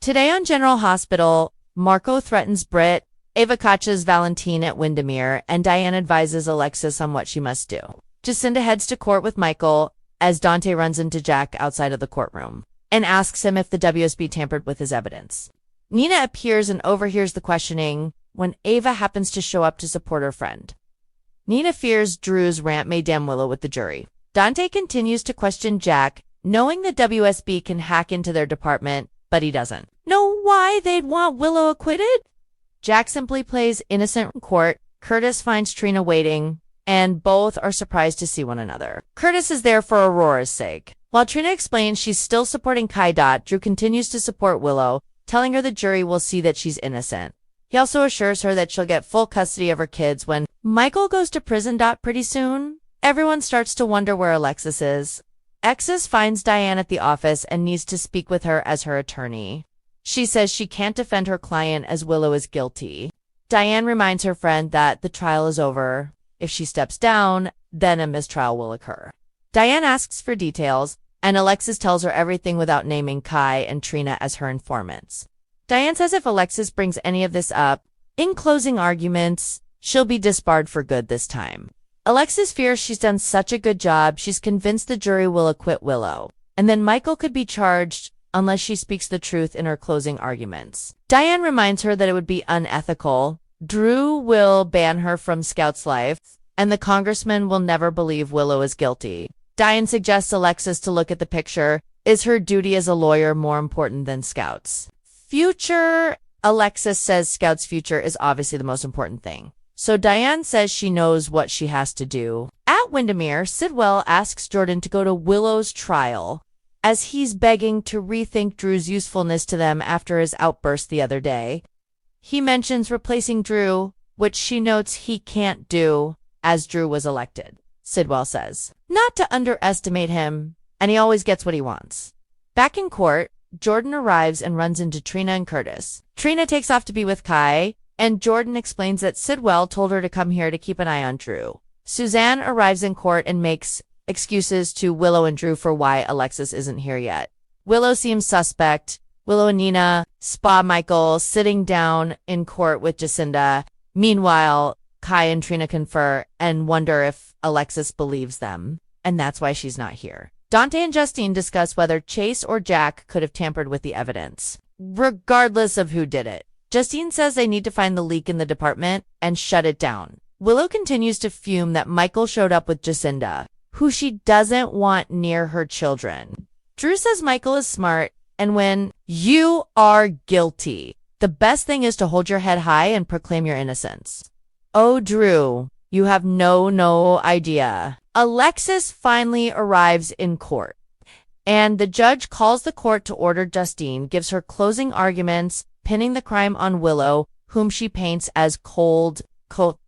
Today on General Hospital, Marco threatens Britt, Ava catches Valentin at Windermere, and Diane advises Alexis on what she must do. Jacinda heads to court with Michael as Dante runs into Jack outside of the courtroom and asks him if the WSB tampered with his evidence. Nina appears and overhears the questioning when Ava happens to show up to support her friend. Nina fears Drew's rant may damn Willow with the jury. Dante continues to question Jack, knowing the WSB can hack into their department, but he doesn't. Know why they'd want Willow acquitted? Jack simply plays innocent in court. Curtis finds Trina waiting, and both are surprised to see one another. Curtis is there for Aurora's sake. While Trina explains she's still supporting Kai Dot, Drew continues to support Willow, telling her the jury will see that she's innocent. He also assures her that she'll get full custody of her kids when Michael goes to prison. Pretty soon, everyone starts to wonder where Alexis is. Alexis finds Diane at the office and needs to speak with her as her attorney. She says she can't defend her client as Willow is guilty. Diane reminds her friend that the trial is over. If she steps down, then a mistrial will occur. Diane asks for details, and Alexis tells her everything without naming Kai and Trina as her informants. Diane says if Alexis brings any of this up, in closing arguments, she'll be disbarred for good this time. Alexis fears she's done such a good job, she's convinced the jury will acquit Willow, and then Michael could be charged unless she speaks the truth in her closing arguments. Diane reminds her that it would be unethical. Drew will ban her from Scout's life, and the congressman will never believe Willow is guilty. Diane suggests Alexis to look at the picture. Is her duty as a lawyer more important than Scout's future? Alexis says Scout's future is obviously the most important thing. So Diane says she knows what she has to do. At Windermere, Sidwell asks Jordan to go to Willow's trial, as he's begging to rethink Drew's usefulness to them after his outburst the other day. He mentions replacing Drew, which she notes he can't do, as Drew was elected. Sidwell says not to underestimate him, and he always gets what he wants. Back in court, Jordan arrives and runs into Trina and Curtis. Trina takes off to be with Kai, and Jordan explains that Sidwell told her to come here to keep an eye on Drew. Suzanne arrives in court and makes excuses to Willow and Drew for why Alexis isn't here yet. Willow seems suspect. Willow and Nina spot Michael sitting down in court with Jacinda. Meanwhile, Kai and Trina confer and wonder if Alexis believes them, and that's why she's not here. Dante and Justine discuss whether Chase or Jack could have tampered with the evidence, regardless of who did it. Justine says they need to find the leak in the department and shut it down. Willow continues to fume that Michael showed up with Jacinda, who she doesn't want near her children. Drew says Michael is smart, and when you are guilty, the best thing is to hold your head high and proclaim your innocence. Oh, Drew, you have no idea. Alexis finally arrives in court, and the judge calls the court to order. Justine gives her closing arguments, pinning the crime on Willow, whom she paints as cold,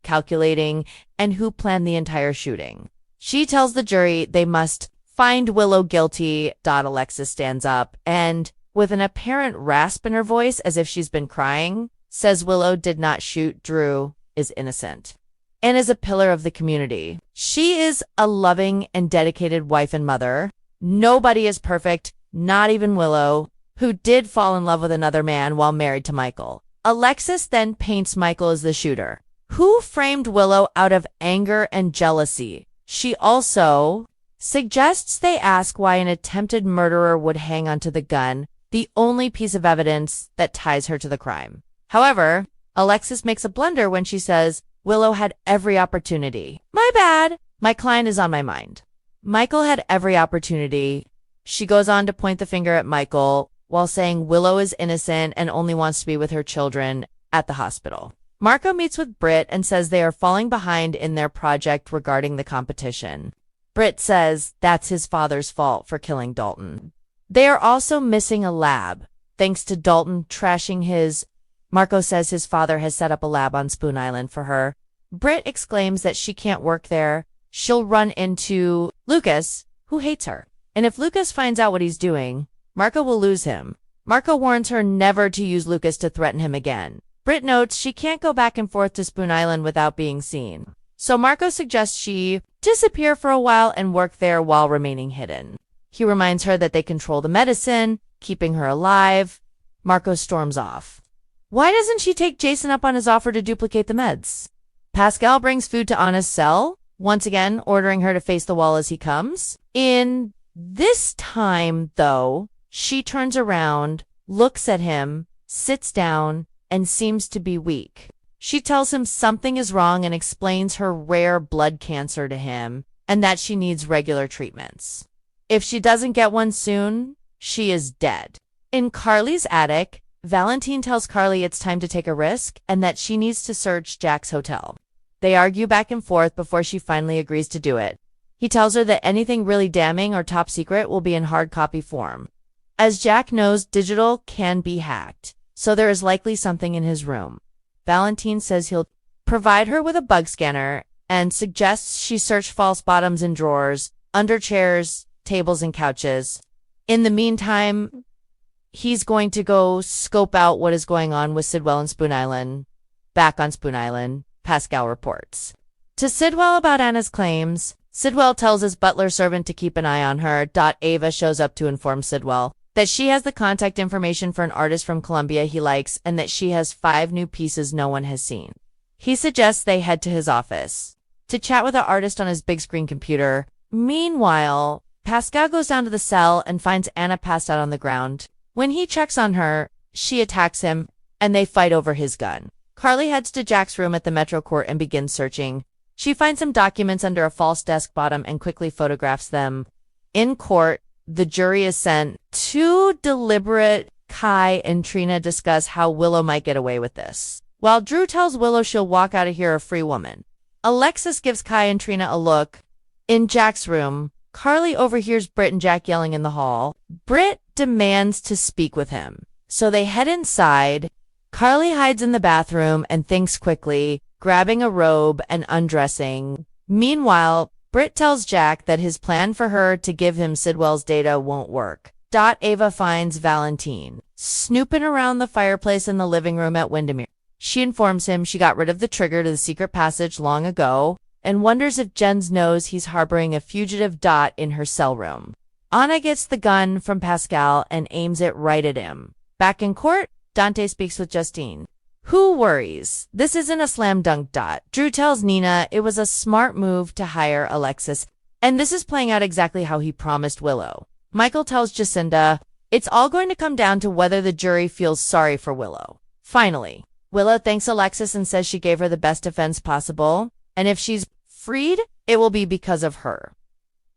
calculating, and who planned the entire shooting. She tells the jury they must find Willow guilty. Alexis stands up and, with an apparent rasp in her voice as if she's been crying, says Willow did not shoot Drew, is innocent, and is a pillar of the community. She is a loving and dedicated wife and mother. Nobody is perfect, not even Willow, who did fall in love with another man while married to Michael. Alexis then paints Michael as the shooter, who framed Willow out of anger and jealousy. She also suggests they ask why an attempted murderer would hang onto the gun, the only piece of evidence that ties her to the crime. However, Alexis makes a blunder when she says Willow had every opportunity. My bad. My client is on my mind. Michael had every opportunity. She goes on to point the finger at Michael while saying Willow is innocent and only wants to be with her children at the hospital. Marco meets with Britt and says they are falling behind in their project regarding the competition. Britt says that's his father's fault for killing Dalton. They are also missing a lab, thanks to Dalton trashing his. Marco says his father has set up a lab on Spoon Island for her. Britt exclaims that she can't work there. She'll run into Lucas, who hates her. And if Lucas finds out what he's doing, Marco will lose him. Marco warns her never to use Lucas to threaten him again. Britt notes she can't go back and forth to Spoon Island without being seen. So Marco suggests she disappear for a while and work there while remaining hidden. He reminds her that they control the medicine, keeping her alive. Marco storms off. Why doesn't she take Jason up on his offer to duplicate the meds? Pascal brings food to Anna's cell, once again ordering her to face the wall as he comes. In this time, though, she turns around, looks at him, sits down, and seems to be weak. She tells him something is wrong and explains her rare blood cancer to him and that she needs regular treatments. If she doesn't get one soon, she is dead. In Carly's attic, Valentin tells Carly it's time to take a risk and that she needs to search Jack's hotel. They argue back and forth before she finally agrees to do it. He tells her that anything really damning or top secret will be in hard copy form. As Jack knows, digital can be hacked, so there is likely something in his room. Valentin says he'll provide her with a bug scanner and suggests she search false bottoms in drawers, under chairs, tables, and couches. In the meantime, he's going to go scope out what is going on with Sidwell and Spoon Island. Back on Spoon Island, Pascal reports to Sidwell about Anna's claims. Sidwell tells his butler servant to keep an eye on her. Ava shows up to inform Sidwell that she has the contact information for an artist from Colombia he likes and that she has 5 new pieces no one has seen. He suggests they head to his office to chat with the artist on his big screen computer. Meanwhile, Pascal goes down to the cell and finds Anna passed out on the ground. When he checks on her, she attacks him and they fight over his gun. Carly heads to Jack's room at the Metro Court and begins searching. She finds some documents under a false desk bottom and quickly photographs them. In court, the jury is sent. 2 deliberate. Kai and Trina discuss how Willow might get away with this, while Drew tells Willow she'll walk out of here a free woman. Alexis gives Kai and Trina a look. In Jack's room, Carly overhears Britt and Jack yelling in the hall. Britt demands to speak with him, so they head inside. Carly hides in the bathroom and thinks quickly, grabbing a robe and undressing. Meanwhile, Britt tells Jack that his plan for her to give him Sidwell's data won't work. Ava finds Valentin snooping around the fireplace in the living room at Windermere. She informs him she got rid of the trigger to the secret passage long ago and wonders if Jens knows he's harboring a fugitive. In her cell room, Anna gets the gun from Pascal and aims it right at him. Back in court, Dante speaks with Justine. Who worries? This isn't a slam dunk. Drew tells Nina it was a smart move to hire Alexis, and this is playing out exactly how he promised Willow. Michael tells Jacinda it's all going to come down to whether the jury feels sorry for Willow. Finally, Willow thanks Alexis and says she gave her the best defense possible, and if she's freed, it will be because of her.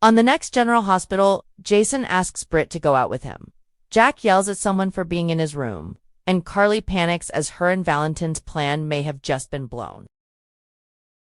On the next General Hospital, Jason asks Britt to go out with him. Jack yells at someone for being in his room, and Carly panics as her and Valentin's plan may have just been blown.